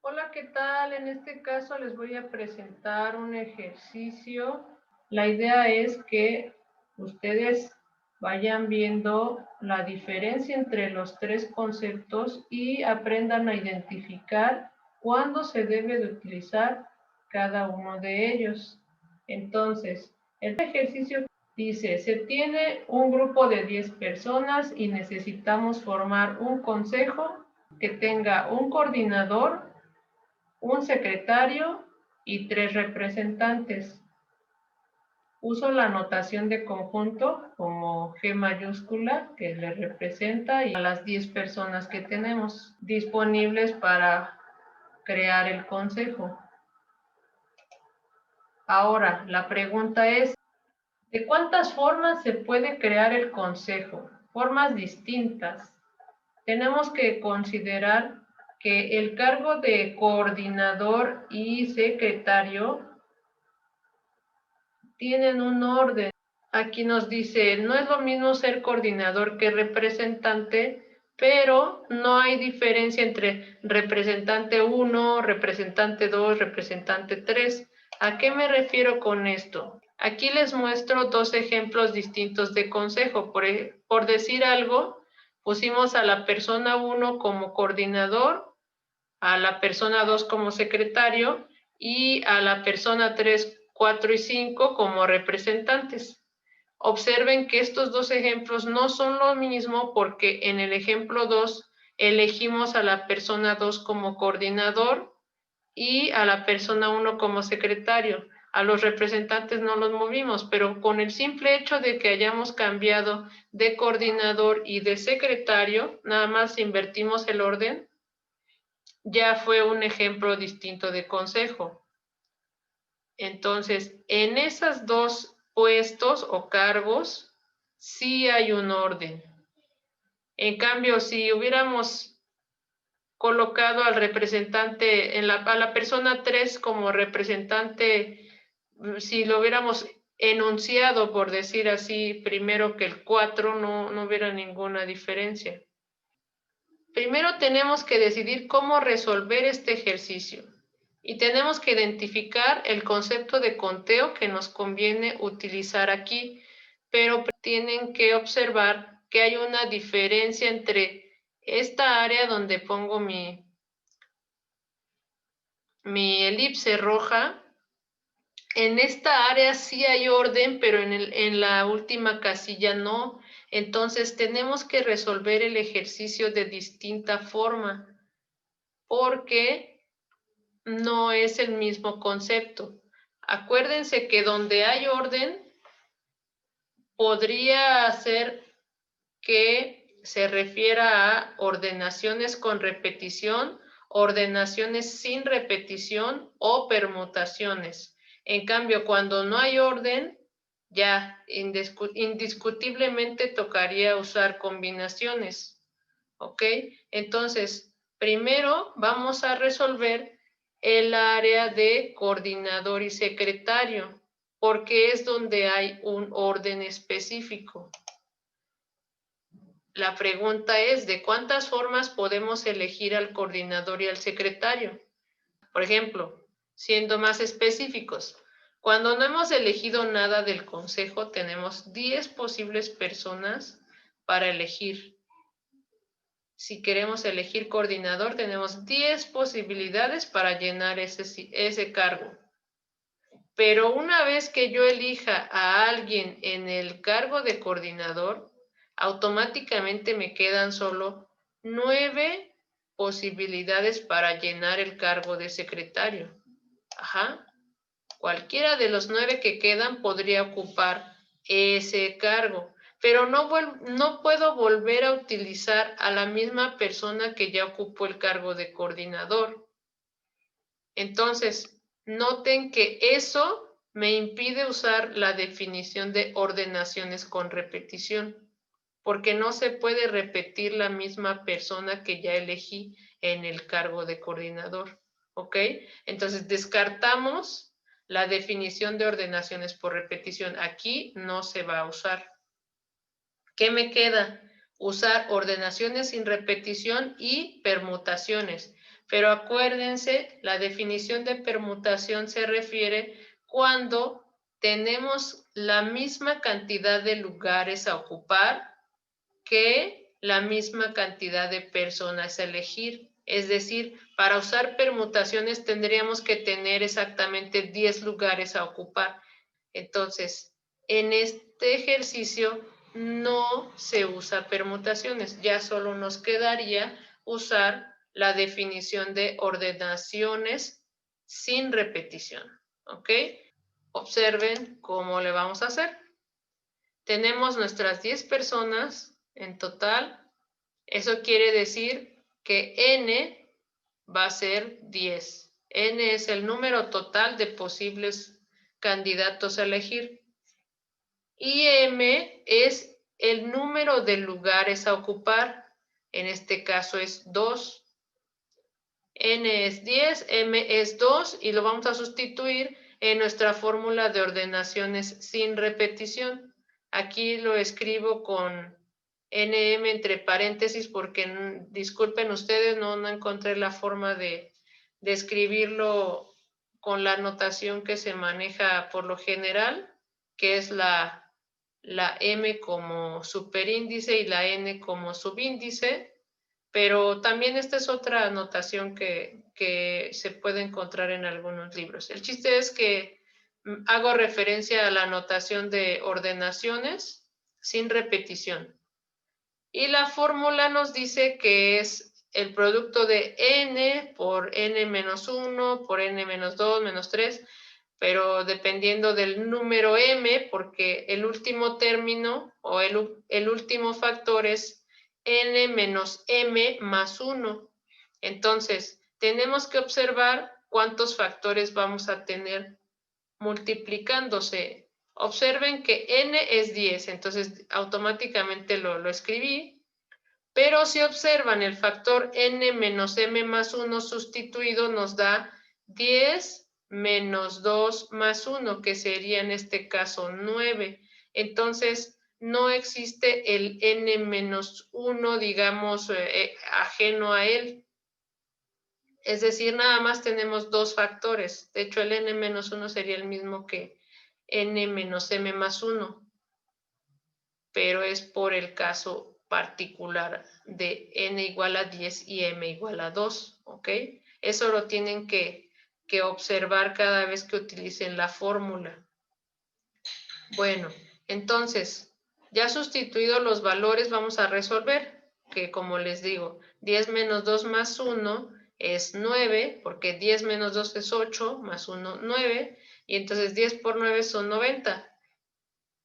Hola, ¿qué tal? En este caso les voy a presentar un ejercicio. La idea es que ustedes vayan viendo la diferencia entre los tres conceptos y aprendan a identificar cuándo se debe de utilizar cada uno de ellos. Entonces, el ejercicio dice, se tiene un grupo de 10 personas y necesitamos formar un consejo que tenga un coordinador, un secretario y 3 representantes. Uso la notación de conjunto como G mayúscula que le representa y a las 10 personas que tenemos disponibles para crear el consejo. Ahora, la pregunta es, ¿de cuántas formas se puede crear el consejo? Formas distintas. Tenemos que considerar que el cargo de coordinador y secretario tienen un orden. Aquí nos dice, no es lo mismo ser coordinador que representante, pero no hay diferencia entre representante 1, representante 2, representante 3. ¿A qué me refiero con esto? Aquí les muestro dos ejemplos distintos de consejo. Por decir algo, pusimos a la persona 1 como coordinador, a la persona 2 como secretario y a la persona 3, 4 y 5 como representantes. Observen que estos dos ejemplos no son lo mismo porque en el ejemplo 2 elegimos a la persona 2 como coordinador y a la persona 1 como secretario. A los representantes no los movimos, pero con el simple hecho de que hayamos cambiado de coordinador y de secretario, nada más invertimos el orden, ya fue un ejemplo distinto de consejo. Entonces, en esos dos puestos o cargos, sí hay un orden. En cambio, si hubiéramos colocado al representante, a la persona 3 como representante, si lo hubiéramos enunciado, por decir así, primero que el 4, no hubiera ninguna diferencia. Primero tenemos que decidir cómo resolver este ejercicio y tenemos que identificar el concepto de conteo que nos conviene utilizar aquí, pero tienen que observar que hay una diferencia entre esta área donde pongo mi elipse roja. En esta área sí hay orden, pero en la última casilla no. Entonces tenemos que resolver el ejercicio de distinta forma, porque no es el mismo concepto. Acuérdense que donde hay orden, podría ser que se refiera a ordenaciones con repetición, ordenaciones sin repetición o permutaciones. En cambio, cuando no hay orden, ya indiscutiblemente tocaría usar combinaciones. ¿Ok? Entonces, primero vamos a resolver el área de coordinador y secretario, porque es donde hay un orden específico. La pregunta es, ¿de cuántas formas podemos elegir al coordinador y al secretario? Por ejemplo, siendo más específicos, cuando no hemos elegido nada del consejo, tenemos 10 posibles personas para elegir. Si queremos elegir coordinador, tenemos 10 posibilidades para llenar ese cargo. Pero una vez que yo elija a alguien en el cargo de coordinador, automáticamente me quedan solo 9 posibilidades para llenar el cargo de secretario. Ajá. Cualquiera de los 9 que quedan podría ocupar ese cargo, pero no puedo volver a utilizar a la misma persona que ya ocupó el cargo de coordinador. Entonces, noten que eso me impide usar la definición de ordenaciones con repetición, porque no se puede repetir la misma persona que ya elegí en el cargo de coordinador. ¿Ok? Entonces, descartamos la definición de ordenaciones por repetición. Aquí no se va a usar. ¿Qué me queda? Usar ordenaciones sin repetición y permutaciones. Pero acuérdense, la definición de permutación se refiere cuando tenemos la misma cantidad de lugares a ocupar que la misma cantidad de personas a elegir. Es decir, para usar permutaciones tendríamos que tener exactamente 10 lugares a ocupar. Entonces, en este ejercicio no se usa permutaciones, ya solo nos quedaría usar la definición de ordenaciones sin repetición. ¿Ok? Observen cómo le vamos a hacer. Tenemos nuestras 10 personas en total. Eso quiere decir que n va a ser 10. N es el número total de posibles candidatos a elegir. Y m es el número de lugares a ocupar. En este caso es 2. N es 10, m es 2 y lo vamos a sustituir en nuestra fórmula de ordenaciones sin repetición. Aquí lo escribo con nm entre paréntesis porque, disculpen ustedes, no encontré la forma de escribirlo con la notación que se maneja por lo general, que es la m como superíndice y la n como subíndice, pero también esta es otra notación que se puede encontrar en algunos libros. El chiste es que hago referencia a la notación de ordenaciones sin repetición. Y la fórmula nos dice que es el producto de n por n menos 1 por n menos 2 menos 3, pero dependiendo del número m, porque el último término o el último factor es n menos m más 1. Entonces, tenemos que observar cuántos factores vamos a tener multiplicándose. Observen que n es 10, entonces automáticamente lo escribí. Pero si observan el factor n menos m más 1 sustituido nos da 10 menos 2 más 1, que sería en este caso 9. Entonces, no existe el n menos 1, digamos, ajeno a él. Es decir, nada más tenemos dos factores. De hecho, el n menos 1 sería el mismo que n menos m más 1. Pero es por el caso particular de n igual a 10 y m igual a 2, ¿ok? Eso lo tienen que observar cada vez que utilicen la fórmula. Bueno, entonces, ya sustituidos los valores, vamos a resolver, que como les digo, 10 menos 2 más 1 es 9, porque 10 menos 2 es 8, más 1, 9, y entonces 10 por 9 son 90.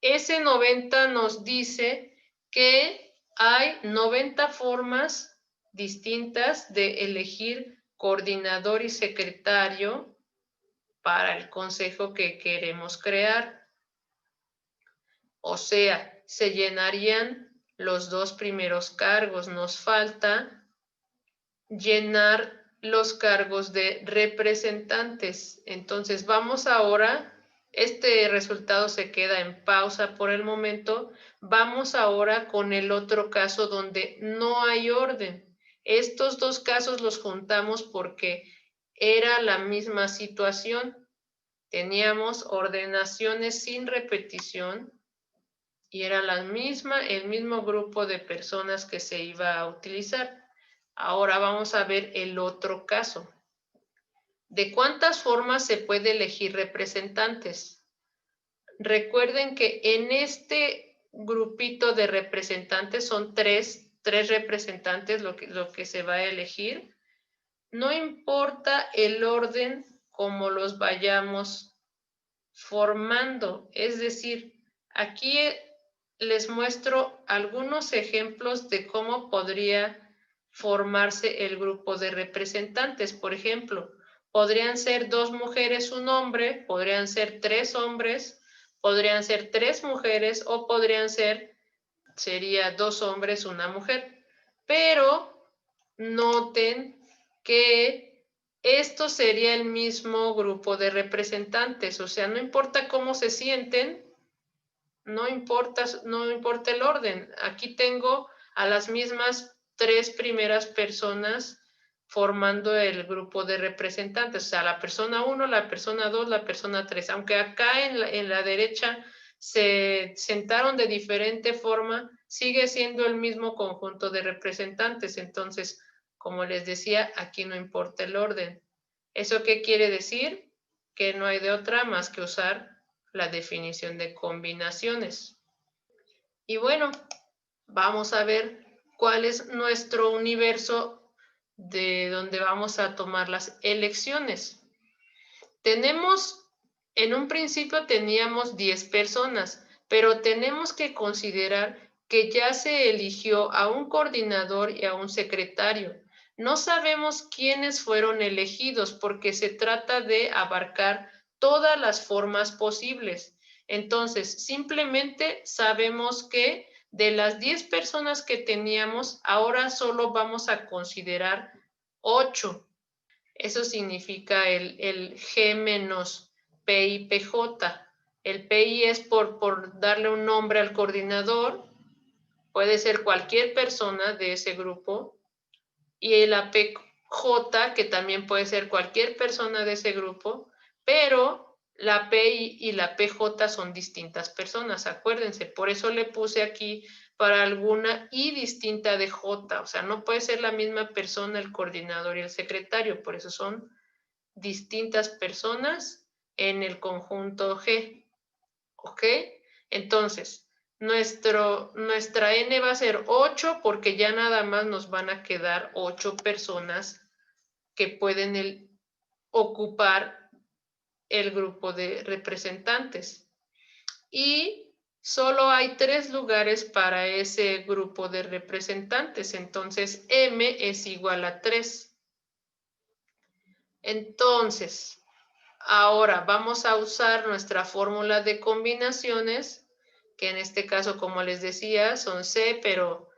Ese 90 nos dice que hay 90 formas distintas de elegir coordinador y secretario para el consejo que queremos crear. O sea, se llenarían los dos primeros cargos. Nos falta llenar los cargos de representantes. Entonces, vamos ahora. Este resultado se queda en pausa por el momento. Vamos ahora con el otro caso donde no hay orden. Estos dos casos los juntamos porque era la misma situación. Teníamos ordenaciones sin repetición y era el mismo grupo de personas que se iba a utilizar. Ahora vamos a ver el otro caso. ¿De cuántas formas se puede elegir representantes? Recuerden que en este grupito de representantes son tres representantes lo que se va a elegir. No importa el orden como los vayamos formando. Es decir, aquí les muestro algunos ejemplos de cómo podría formarse el grupo de representantes. Por ejemplo, podrían ser 2 mujeres, un hombre, podrían ser 3 hombres, podrían ser 3 mujeres o sería 2 hombres, una mujer. Pero noten que esto sería el mismo grupo de representantes, o sea, no importa cómo se sienten, no importa el orden. Aquí tengo a las mismas 3 primeras personas formando el grupo de representantes, o sea, la persona 1, la persona 2, la persona 3. Aunque acá en la derecha se sentaron de diferente forma, sigue siendo el mismo conjunto de representantes. Entonces, como les decía, aquí no importa el orden. ¿Eso qué quiere decir? Que no hay de otra más que usar la definición de combinaciones. Y bueno, vamos a ver cuál es nuestro universo de donde vamos a tomar las elecciones. En un principio teníamos 10 personas, pero tenemos que considerar que ya se eligió a un coordinador y a un secretario. No sabemos quiénes fueron elegidos porque se trata de abarcar todas las formas posibles. Entonces, simplemente sabemos que de las 10 personas que teníamos, ahora solo vamos a considerar 8. Eso significa el G menos PI PJ. El PI es por darle un nombre al coordinador, puede ser cualquier persona de ese grupo, y el APJ, que también puede ser cualquier persona de ese grupo, pero la PI y la PJ son distintas personas, acuérdense. Por eso le puse aquí para alguna I distinta de J, o sea, no puede ser la misma persona el coordinador y el secretario, por eso son distintas personas en el conjunto G. ¿Ok? Entonces, nuestra N va a ser 8 porque ya nada más nos van a quedar 8 personas que pueden ocupar el grupo de representantes. Y solo hay 3 lugares para ese grupo de representantes. Entonces, M es igual a 3. Entonces, ahora vamos a usar nuestra fórmula de combinaciones, que en este caso, como les decía, son C, pero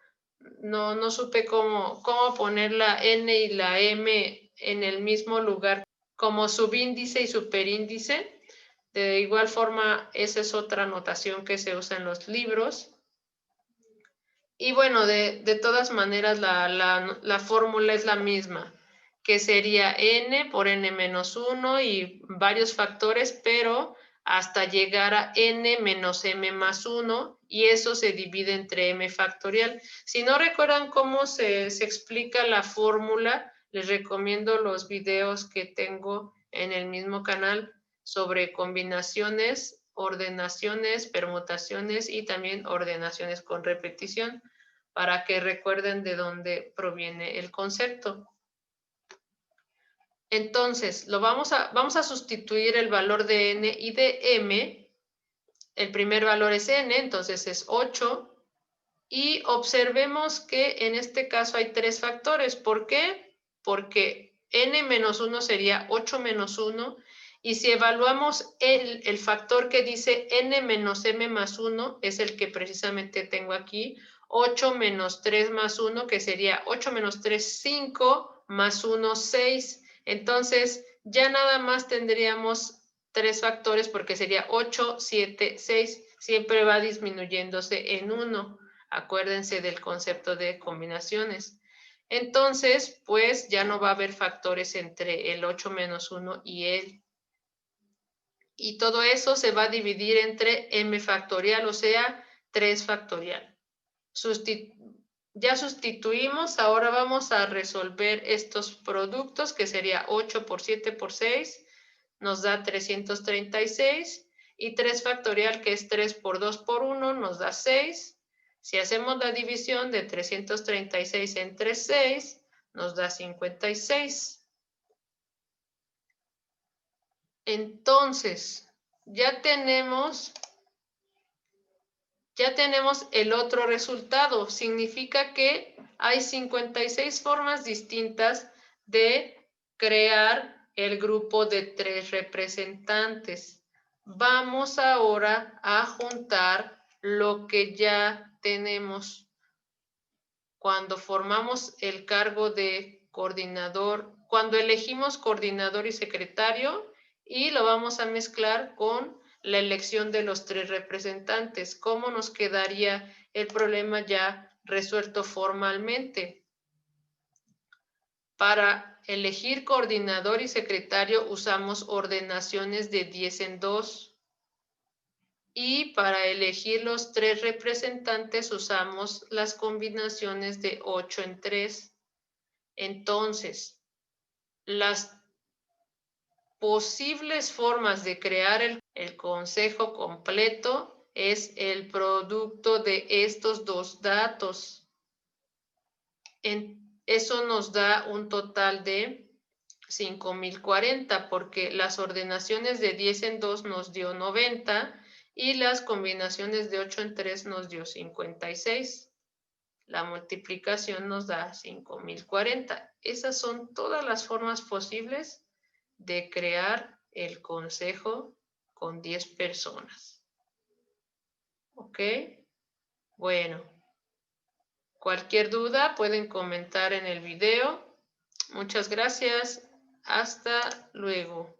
no supe cómo poner la N y la M en el mismo lugar como subíndice y superíndice. De igual forma, esa es otra notación que se usa en los libros. Y bueno, de todas maneras, la fórmula es la misma, que sería n por n menos 1 y varios factores, pero hasta llegar a n menos m más 1, y eso se divide entre m factorial. Si no recuerdan cómo se explica la fórmula, les recomiendo los videos que tengo en el mismo canal sobre combinaciones, ordenaciones, permutaciones y también ordenaciones con repetición, para que recuerden de dónde proviene el concepto. Entonces, vamos a sustituir el valor de n y de m. El primer valor es n, entonces es 8. Y observemos que en este caso hay 3 factores. ¿Por qué? Porque n menos 1 sería 8 menos 1. Y si evaluamos el factor que dice n menos m más 1, es el que precisamente tengo aquí, 8 menos 3 más 1, que sería 8 menos 3, 5, más 1, 6. Entonces, ya nada más tendríamos 3 factores porque sería 8, 7, 6. Siempre va disminuyéndose en 1. Acuérdense del concepto de combinaciones. Entonces, pues ya no va a haber factores entre el 8 menos 1 y él. Y todo eso se va a dividir entre m factorial, o sea, 3 factorial. Ya sustituimos, ahora vamos a resolver estos productos, que sería 8 por 7 por 6, nos da 336, y 3 factorial, que es 3 por 2 por 1, nos da 6. Si hacemos la división de 336 entre 6, nos da 56. Entonces, ya tenemos el otro resultado. Significa que hay 56 formas distintas de crear el grupo de 3 representantes. Vamos ahora a juntar lo que ya tenemos cuando formamos el cargo de coordinador, cuando elegimos coordinador y secretario, y lo vamos a mezclar con la elección de los 3 representantes. ¿Cómo nos quedaría el problema ya resuelto formalmente? Para elegir coordinador y secretario usamos ordenaciones de 10 en 2. Y para elegir los 3 representantes usamos las combinaciones de 8 en 3. Entonces, las posibles formas de crear el consejo completo es el producto de estos dos datos. Eso nos da un total de 5040 porque las ordenaciones de 10 en 2 nos dio 90 y las combinaciones de 8 en 3 nos dio 56. La multiplicación nos da 5040. Esas son todas las formas posibles de crear el consejo con 10 personas. ¿Ok? Bueno, cualquier duda pueden comentar en el video. Muchas gracias. Hasta luego.